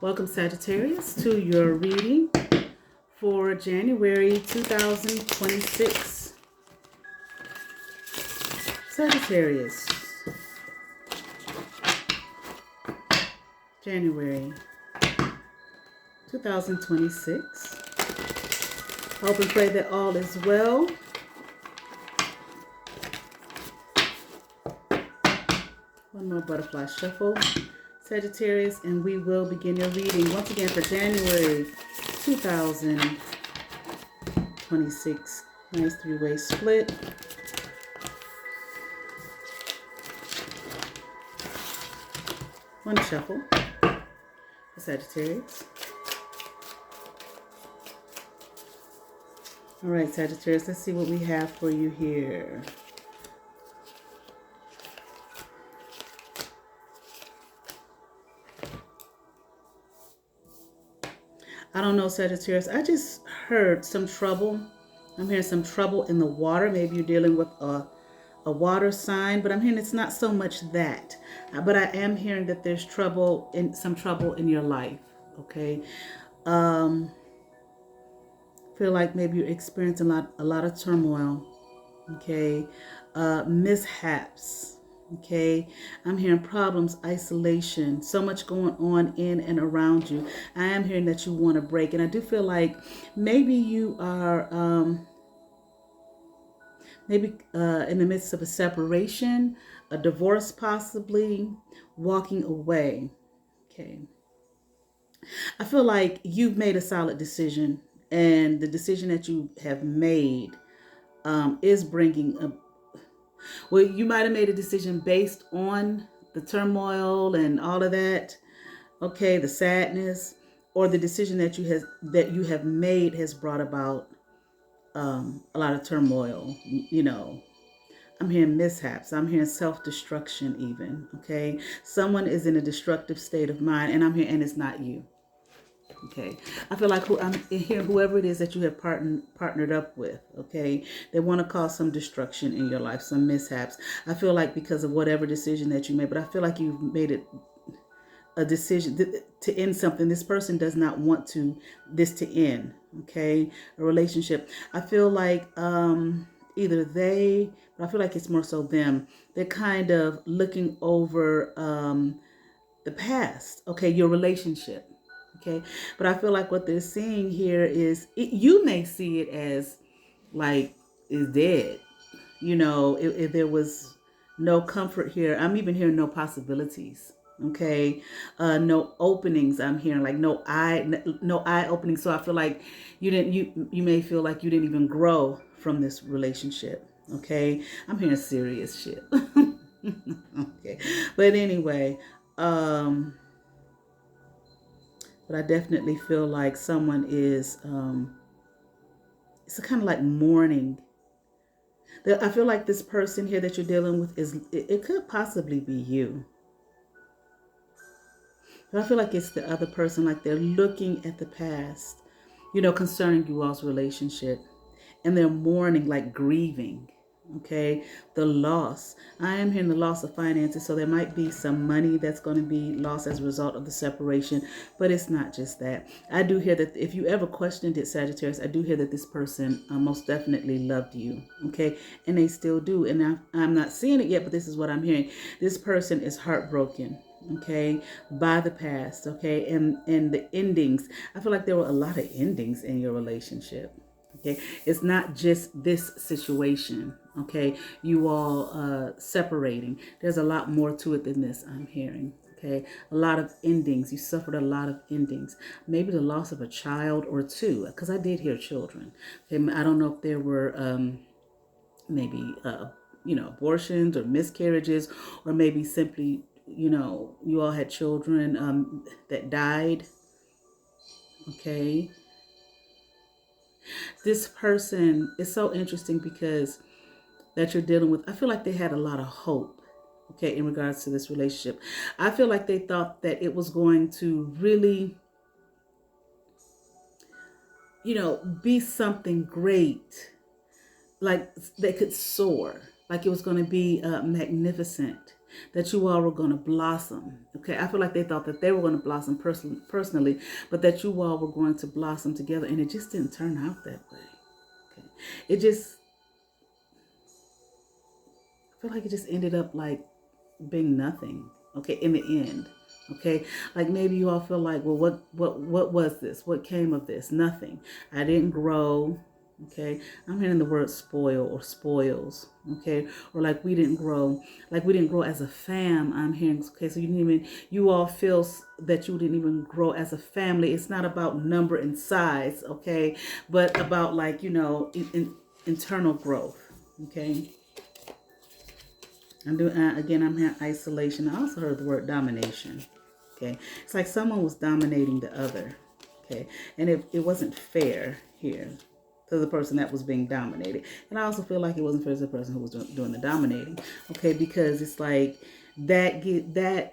Welcome, Sagittarius, to your reading for January 2026. Sagittarius, January 2026. Hope and pray that all is well. One more butterfly shuffle, Sagittarius, and we will begin your reading once again for January 2026. Nice three-way split. One shuffle for Sagittarius. All right, Sagittarius, let's see what we have for you here. I don't know, Sagittarius. I just heard some trouble. I'm hearing some trouble in the water. Maybe you're dealing with a water sign, but I'm hearing it's not so much that. But I am hearing that there's some trouble in your life. Okay. Feel like maybe you're experiencing a lot of turmoil. Okay. Mishaps. Okay, I'm hearing problems, isolation, so much going on in and around you. I am hearing that you want to break, and I do feel like maybe you are in the midst of a separation, a divorce possibly, walking away. Okay, I feel like you've made a solid decision, and the decision that you have made is bringing a well, you might have made a decision based on the turmoil and all of that, okay, the sadness, or the decision that you have made has brought about a lot of turmoil. I'm hearing mishaps. I'm hearing self-destruction even, okay? Someone is in a destructive state of mind, and and it's not you. Okay, I feel like I'm hearing whoever it is that you have partnered up with. Okay, they want to cause some destruction in your life, some mishaps. I feel like because of whatever decision that you made, but I feel like you've made it a decision to end something. This person does not want this to end. Okay, a relationship. I feel like either but I feel like it's more so them. They're kind of looking over the past. Okay, your relationship. Okay, but I feel like what they're seeing here is you may see it as like is dead. If there was no comfort here, I'm even hearing no possibilities. Okay, no openings. I'm hearing like no eye openings. So I feel like you may feel like you didn't even grow from this relationship. Okay, I'm hearing serious shit. Okay, but anyway, but I definitely feel like someone is, it's kind of like mourning. I feel like this person here that you're dealing with it could possibly be you. But I feel like it's the other person, like they're looking at the past, concerning you all's relationship. And they're mourning, like grieving. Okay, the loss. I am hearing the loss of finances, so there might be some money that's going to be lost as a result of the separation, but it's not just that. I do hear that if you ever questioned it, Sagittarius, I do hear that this person most definitely loved you, okay, and they still do, and I'm not seeing it yet, but this is what I'm hearing. This person is heartbroken, okay, by the past, okay, and the endings. I feel like there were a lot of endings in your relationship. Okay, it's not just this situation. Okay, you all separating. There's a lot more to it than this. I'm hearing. Okay, a lot of endings. You suffered a lot of endings. Maybe the loss of a child or two, because I did hear children. Okay, I don't know if there were maybe abortions or miscarriages, or maybe simply you all had children that died. Okay. This person is so interesting because that you're dealing with, I feel like they had a lot of hope, okay, in regards to this relationship. I feel like they thought that it was going to really, be something great, like they could soar, like it was going to be magnificent. that you all were going to blossom. Okay, I feel like they thought that they were going to blossom personally, but that you all were going to blossom together, and it just didn't turn out that way. Okay, it just, I feel like it just ended up like being nothing. Okay, in the end. Okay, like maybe you all feel like, well, what was this? What came of this? Nothing. I didn't grow. Okay, I'm hearing the word spoil or spoils. Okay, or like we didn't grow, as a fam. I'm hearing. Okay, so you all feel that you didn't even grow as a family. It's not about number and size. Okay, but about like internal growth. Okay. I'm doing again. I'm hearing isolation. I also heard the word domination. Okay, it's like someone was dominating the other. Okay, and it wasn't fair here to the person that was being dominated, and I also feel like it wasn't fair to the person who was doing the dominating. Okay, because it's like that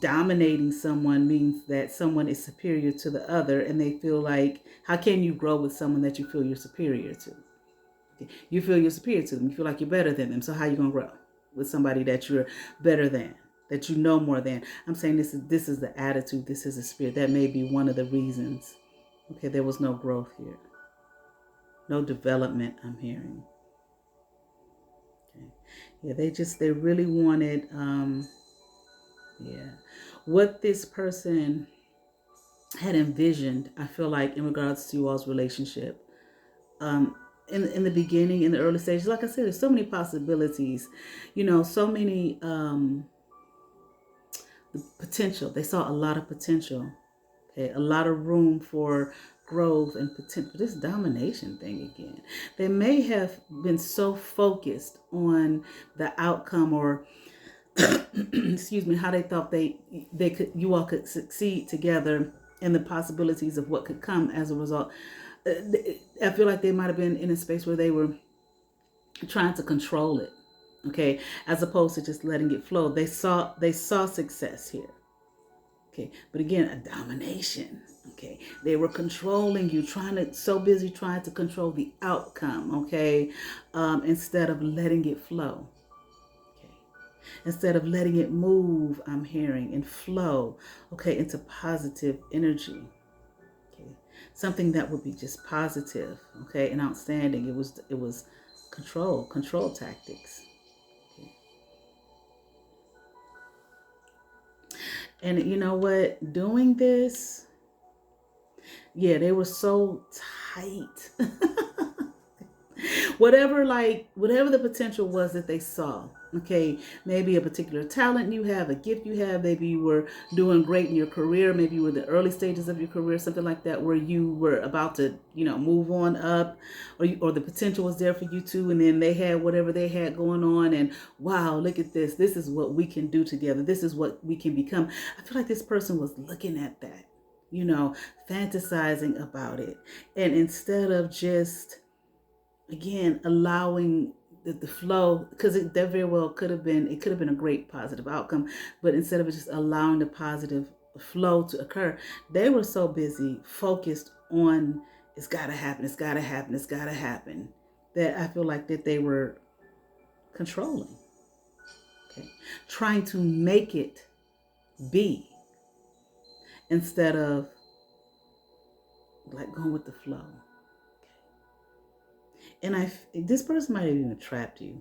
dominating someone means that someone is superior to the other, and they feel like, how can you grow with someone that you feel you're superior to? Okay. You feel you're superior to them. You feel like you're better than them. So how are you gonna grow with somebody that you're better than, that you know more than? I'm saying this is the attitude. This is the spirit. That may be one of the reasons. Okay, there was no growth here, no development. I'm hearing. Okay, yeah, they really wanted. Yeah, what this person had envisioned, I feel like, in regards to you all's relationship. In the beginning, in the early stages, like I said, there's so many possibilities, so many potential. They saw a lot of potential, okay, a lot of room for growth and potential. This domination thing again. They may have been so focused on the outcome, or excuse me, how they thought you all could succeed together, and the possibilities of what could come as a result. I feel like they might have been in a space where they were trying to control it, okay, as opposed to just letting it flow. They saw success here, okay, but again, a domination. Okay, they were controlling you, so busy trying to control the outcome, okay, instead of letting it flow. Okay, instead of letting it move, I'm hearing, and flow, okay, into positive energy. Okay, something that would be just positive, okay, and outstanding. It was control tactics. Okay. And you know what? Doing this, yeah, they were so tight. whatever the potential was that they saw, okay, maybe a particular talent you have, a gift you have, maybe you were doing great in your career, maybe you were in the early stages of your career, something like that, where you were about to move on up, or the potential was there for you too, and then they had whatever they had going on, and wow, look at this is what we can do together, this is what we can become. I feel like this person was looking at that, fantasizing about it, and instead of just, again, allowing the flow, because that very well could have been a great positive outcome, but instead of just allowing the positive flow to occur, they were so busy focused on, it's gotta happen, it's gotta happen, it's gotta happen, that I feel like that they were controlling, okay, trying to make it be, instead of like going with the flow. And this person might have even trapped you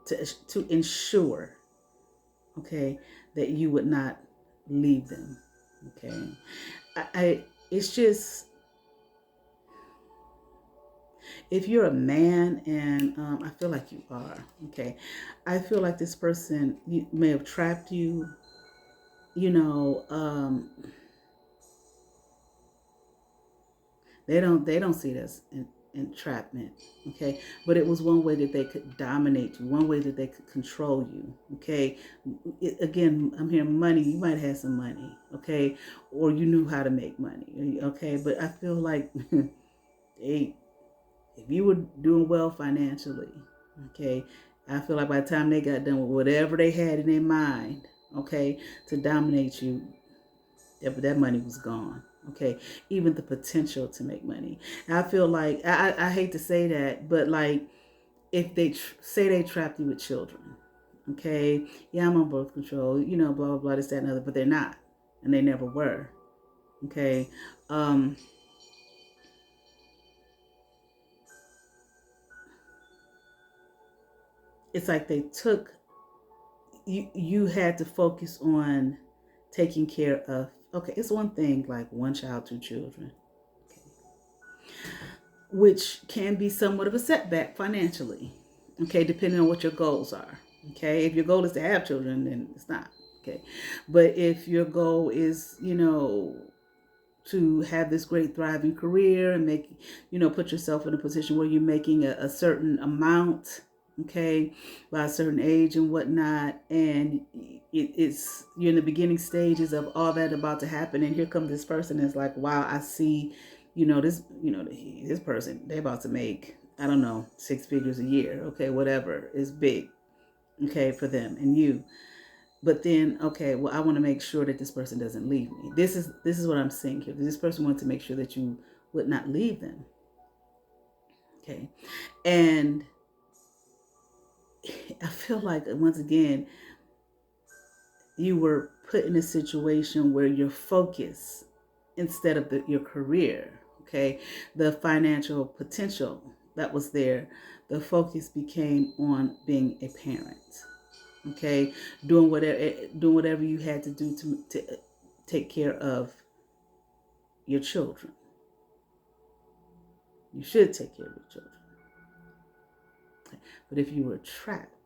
to ensure, okay, that you would not leave them. Okay, it's just, if you're a man, and I feel like you are, okay, I feel like this person may have trapped you. They don't see it as entrapment, okay, but it was one way that they could dominate you, one way that they could control you, okay. Again, I'm hearing money. You might have some money, okay, or you knew how to make money, okay, but I feel like if you were doing well financially, okay, I feel like by the time they got done with whatever they had in their mind, okay, to dominate you, that money was gone. Okay, even the potential to make money. And I feel like, I hate to say that, but like, if they say they trapped you with children, Okay, yeah, I'm on birth control, blah blah blah, this, that, and other, but they're not, and they never were. Okay, um, it's like they took you. You had to focus on taking care of. Okay, it's one thing like one child, two children, which can be somewhat of a setback financially. Okay, depending on what your goals are. Okay, if your goal is to have children, then it's not. Okay, but if your goal is, to have this great thriving career and make, put yourself in a position where you're making a certain amount, okay, by a certain age and whatnot, and it's you're in the beginning stages of all that about to happen, and here comes this person that's like, wow, I see, this person, they're about to make, I don't know, 6 figures a year, okay, whatever is big, okay, for them and you. But then, okay, well, I want to make sure that this person doesn't leave me. This is what I'm saying here. This person wants to make sure that you would not leave them. Okay. And I feel like, once again, you were put in a situation where your focus, instead of your career, okay, the financial potential that was there, the focus became on being a parent. Okay, doing whatever you had to do to take care of your children. You should take care of your children. Okay. But if you were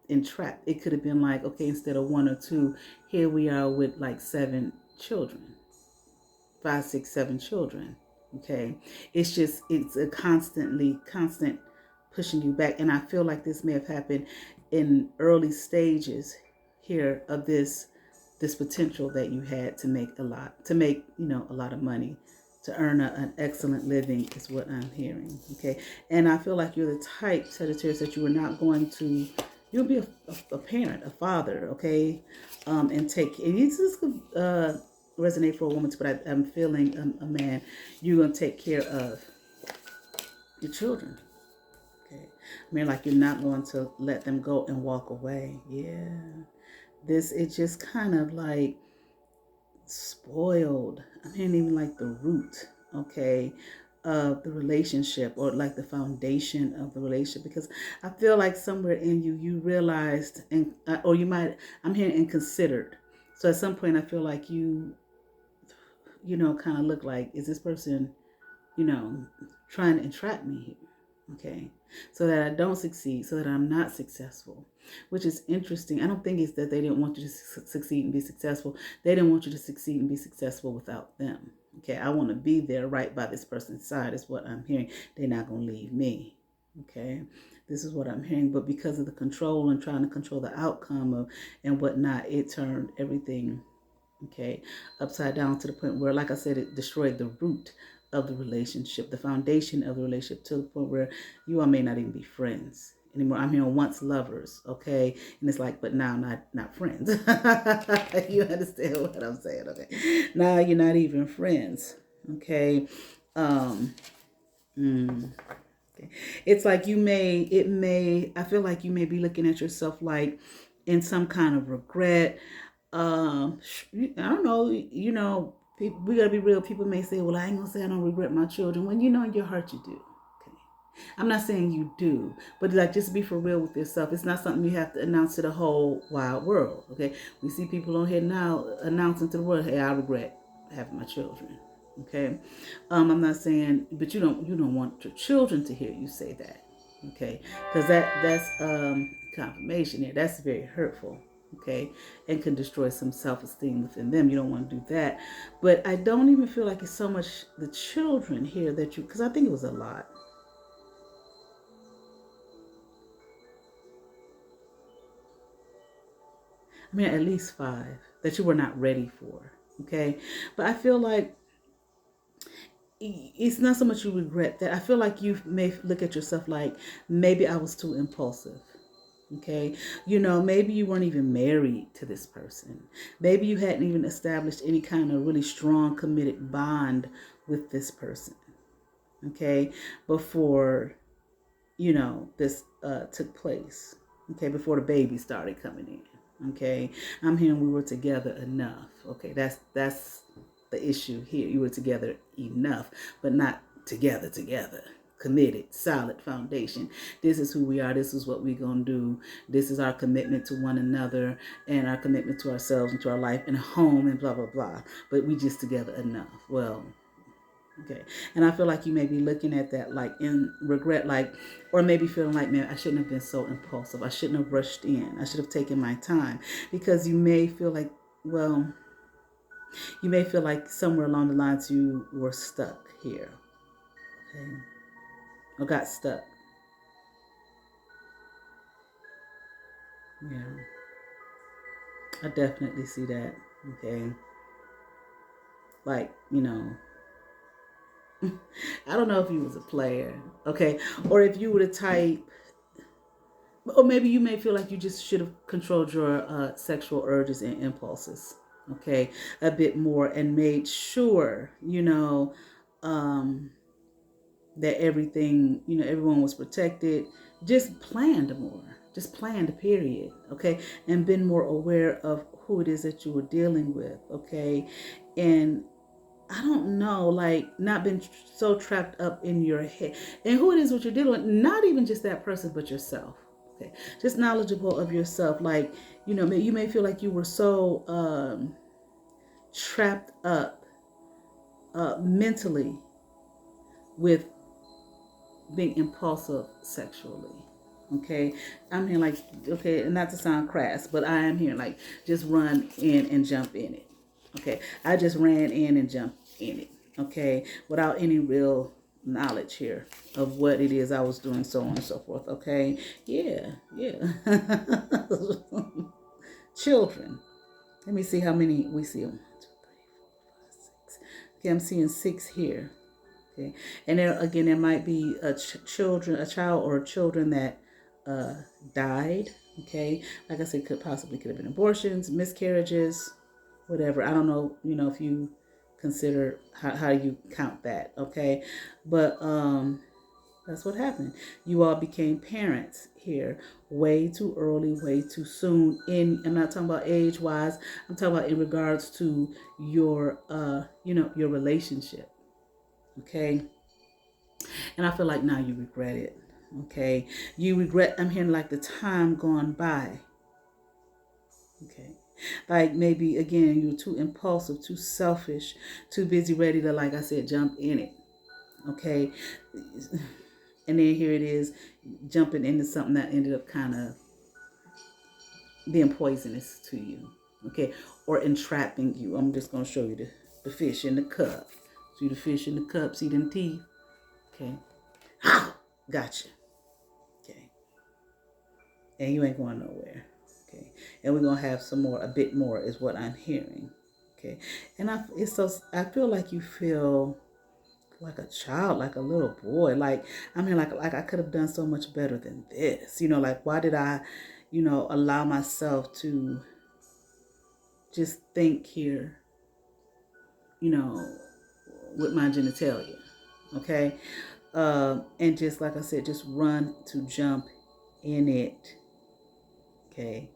entrapped, it could have been like, okay, instead of one or two, here we are with like 7 children, 5, 6, 7 children. Okay, it's a constant pushing you back, and I feel like this may have happened in early stages here of this potential that you had to make a lot of money, to earn an excellent living, is what I'm hearing. Okay, and I feel like you're the type, Sagittarius, that you are not going to. You'll be a parent, a father, okay, and this could resonate for a woman too, but I'm feeling a man. You're gonna take care of your children. Okay, I mean, like, you're not going to let them go and walk away. Yeah, it's just kind of like spoiled. I mean, even like the root, okay, of the relationship, or like the foundation of the relationship, because I feel like somewhere in you realized, and or you might, I'm hearing, and considered. So at some point, I feel like kind of look like, is this person, you know, trying to entrap me here? Okay, so that I don't succeed, so that I'm not successful, which is interesting. I don't think it's that they didn't want you to succeed and be successful. They didn't want you to succeed and be successful without them. Okay, I want to be there right by this person's side, is what I'm hearing. They're not going to leave me. Okay, this is what I'm hearing. But because of the control and trying to control the outcome of and whatnot, it turned everything, okay, upside down, to the point where, like I said, it destroyed the root of the relationship, the foundation of the relationship, to the point where you all may not even be friends anymore. I'm hearing once lovers, okay, and it's like, but now not friends. You understand what I'm saying? Okay, now you're not even friends. Okay, um, okay. It's like I feel like you may be looking at yourself like in some kind of regret. I don't know, we gotta be real. People may say, well, I ain't gonna say I don't regret my children, when in your heart you do. Okay, I'm not saying you do, but like, just be for real with yourself. It's not something you have to announce to the whole wide world. Okay, we see people on here now announcing to the world, hey, I regret having my children. Okay, I'm not saying, but you don't want your children to hear you say that. Okay, because that's confirmation there. That's very hurtful. Okay, and can destroy some self-esteem within them. You don't want to do that. But I don't even feel like it's so much the children here that because I think it was a lot. I mean, at least 5 that you were not ready for. Okay, but I feel like it's not so much you regret that. I feel like you may look at yourself like, maybe I was too impulsive. Okay, maybe you weren't even married to this person. Maybe you hadn't even established any kind of really strong, committed bond with this person. Okay, before this took place. Okay, before the baby started coming in. Okay, I'm hearing we were together enough. Okay, that's the issue here. You were together enough, but not together. Committed, solid foundation. This is who we are. This is what we're gonna do. This is our commitment to one another and our commitment to ourselves and to our life and home and blah blah blah. But we just together enough. Well, okay. And I feel like you may be looking at that like in regret, like, or maybe feeling like, man, I shouldn't have been so impulsive. I shouldn't have rushed in. I should have taken my time, because you may feel like, well, you may feel like somewhere along the lines you were stuck here. Okay. Or got stuck. Yeah. I definitely see that. Okay. Like, I don't know if you was a player, okay, or if you were the type, or maybe you may feel like you just should have controlled your sexual urges and impulses, okay, a bit more, and made sure, um, that everything, everyone was protected. Just planned more, just planned, period, okay, and been more aware of who it is that you were dealing with, okay, and I don't know, like not been so trapped up in your head and who it is what you're dealing with, not even just that person, but yourself. Okay. Just knowledgeable of yourself. Like, you may feel like you were so trapped up mentally with being impulsive sexually. Okay. I'm here like, okay, and not to sound crass, but I am here like just run in and jump in it. Okay. I just ran in and jumped in it. Okay. Without any real knowledge here of what it is I was doing, so on and so forth. Okay. Yeah. Yeah. Children. Let me see how many we see. 1, 2, 3, 4, 5, 6. Okay. I'm seeing 6 here. Okay, and there might be a a child or children that uh, died. Okay, like I said, could have been abortions, miscarriages, whatever. I don't know, if you consider how you count that. Okay, but that's what happened. You all became parents here way too early, way too soon. I'm not talking about age wise. I'm talking about in regards to your your relationship. Okay. And I feel like now you regret it. Okay. You regret, I'm hearing like the time gone by. Okay. Like maybe again, you're too impulsive, too selfish, too busy, ready to, like I said, jump in it. Okay. And then here it is, jumping into something that ended up kind of being poisonous to you. Okay. Or entrapping you. I'm just going to show you the fish in the cup. See the fish in the cup, see them teeth? Okay. Gotcha. Okay. And you ain't going nowhere. Okay. And we're gonna have some more, a bit more is what I'm hearing. Okay. And I feel like you feel like a child, like a little boy. Like, I mean, like I could have done so much better than this. Like why did I, allow myself to just think here, you know, with my genitalia. Okay. And just like I said, just run to jump in it. Okay.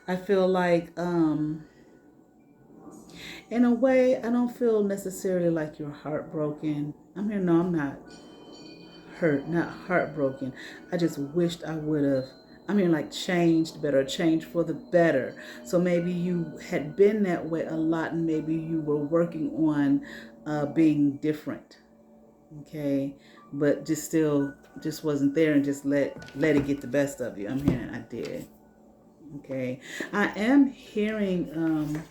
I feel like, in a way, I don't feel necessarily like you're heartbroken. No, I'm not hurt, not heartbroken. I just wished I would have, like changed better, changed for the better. So maybe you had been that way a lot and maybe you were working on being different. Okay. But just wasn't there and just let it get the best of you. I'm hearing I did. Okay. I am hearing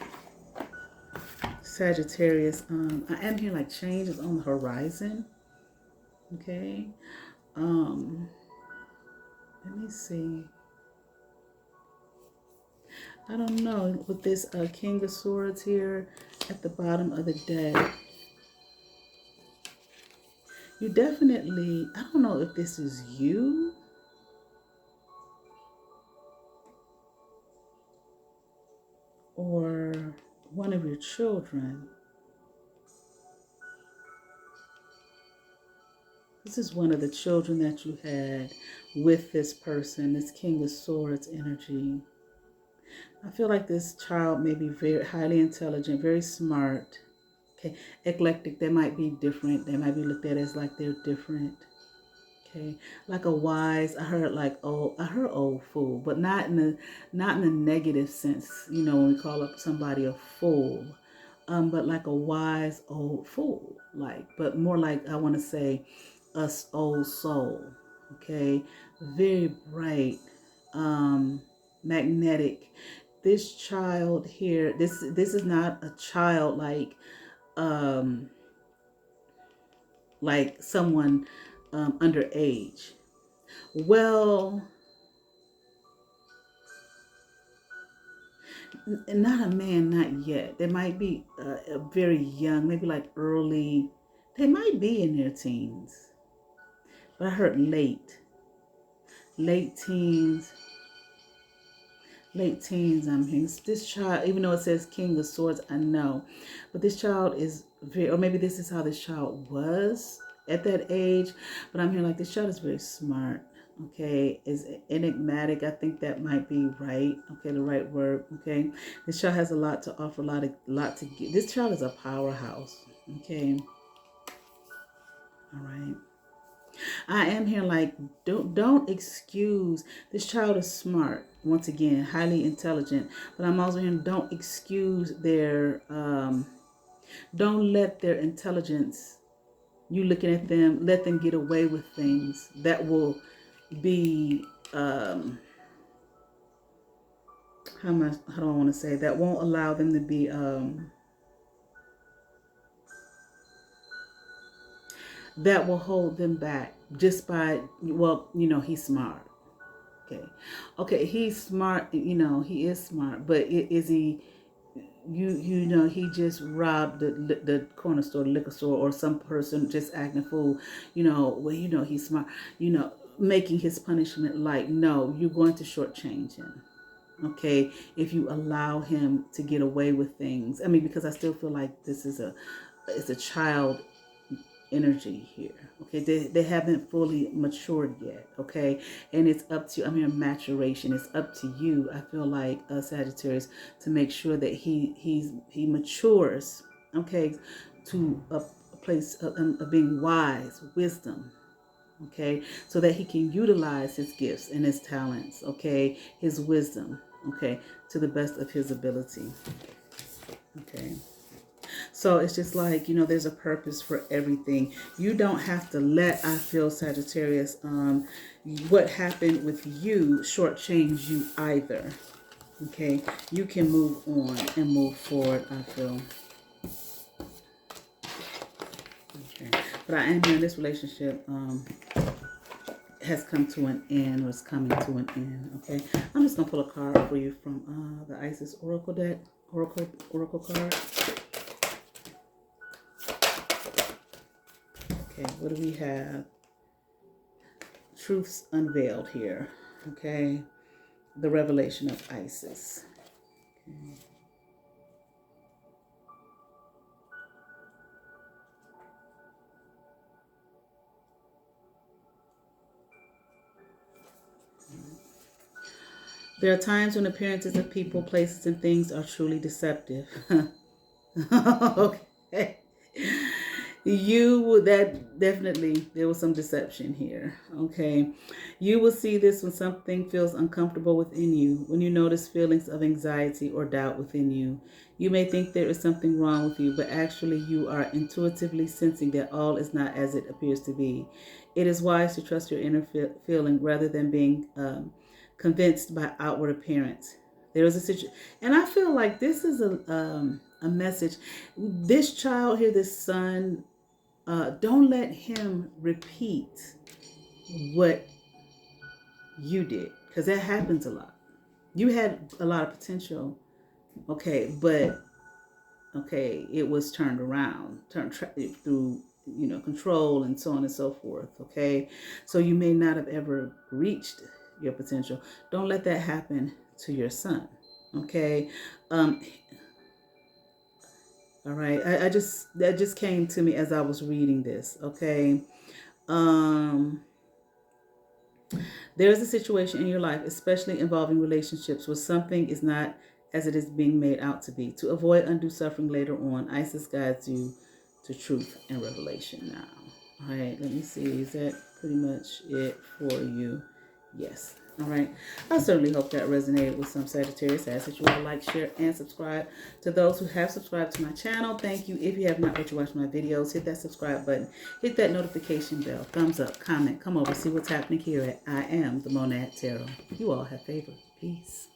Sagittarius. I am hearing like changes on the horizon. Okay. Um, Let me see. I don't know with this King of Swords here at the bottom of the deck. You definitely. I don't know if this is you or one of your children. This is one of the children that you had with this person, this King of Swords energy. I feel like this child may be very highly intelligent, very smart. Okay, eclectic. They might be different. They might be looked at as like they're different. Okay, like a wise. I heard like oh, I heard old fool, but not in a negative sense. You know, when we call up somebody a fool, but like a wise old fool. Like, but more like I want to say, us old soul. Okay, very bright, magnetic. This child here. This is not a child um like someone underage. Well, not a man, not yet. They might be very young, maybe like early. They might be in their teens, but I heard late teens, late teens. I'm hearing this child, even though it says King of Swords, I know, but this child is very, or maybe this is how this child was at that age. But I'm hearing like this child is very smart. Okay, is enigmatic. I think that might be right. Okay, the right word. Okay, this child has a lot to offer, lot to give. This child is a powerhouse. Okay, all right. I am here like don't excuse this child is smart, once again highly intelligent, but I'm also hearing don't excuse their don't let their intelligence, you looking at them, let them get away with things that will be how do I want to say, that won't allow them to be that will hold them back just by, well, you know, he's smart. Okay. Okay, he's smart, you know, he is smart, but is he, you know, he just robbed the corner store, the liquor store, or some person just acting fool, you know, well, you know, he's smart, you know, making his punishment light. No, you're going to shortchange him. Okay, if you allow him to get away with things. I mean, because I still feel like this is it's a child energy here. Okay, they haven't fully matured yet. Okay, and it's up to, I'm hearing maturation, it's up to you, I feel like, Sagittarius, to make sure that he matures. Okay, to a place of being wise, wisdom. Okay, so that he can utilize his gifts and his talents. Okay, his wisdom. Okay, to the best of his ability. Okay. So it's just like, you know, there's a purpose for everything. You don't have to let, I feel, Sagittarius, what happened with you shortchange you either. Okay, you can move on and move forward, I feel. Okay, but I am hearing this relationship has come to an end, or is coming to an end. Okay, I'm just gonna pull a card for you from the Isis Oracle deck, Oracle card. Okay, what do we have? Truths unveiled here. Okay, the revelation of Isis. Okay. There are times when appearances of people, places, and things are truly deceptive. Okay. That definitely, there was some deception here. Okay. You will see this when something feels uncomfortable within you, when you notice feelings of anxiety or doubt within you. You may think there is something wrong with you, but actually you are intuitively sensing that all is not as it appears to be. It is wise to trust your inner feeling rather than being convinced by outward appearance. There is a situation, and I feel like this is a message. This child here, this son, don't let him repeat what you did, because that happens a lot. You had a lot of potential, okay, but okay, it was turned around, through, you know, control and so on and so forth. Okay, so you may not have ever reached your potential. Don't let that happen to your son. Okay, all right. That just came to me as I was reading this. Okay, There is a situation in your life, especially involving relationships, where something is not as it is being made out to be. To avoid undue suffering later on, Isis guides you to truth and revelation now. All right, let me see. Is that pretty much it for you? Yes. All right. I certainly hope that resonated with some Sagittarius. I ask that you all like, share, and subscribe. To those who have subscribed to my channel, thank you. If you have not yet watched my videos, hit that subscribe button. Hit that notification bell. Thumbs up, comment, come over, see what's happening here at I Am the Monad Tarot. You all have favor. Peace.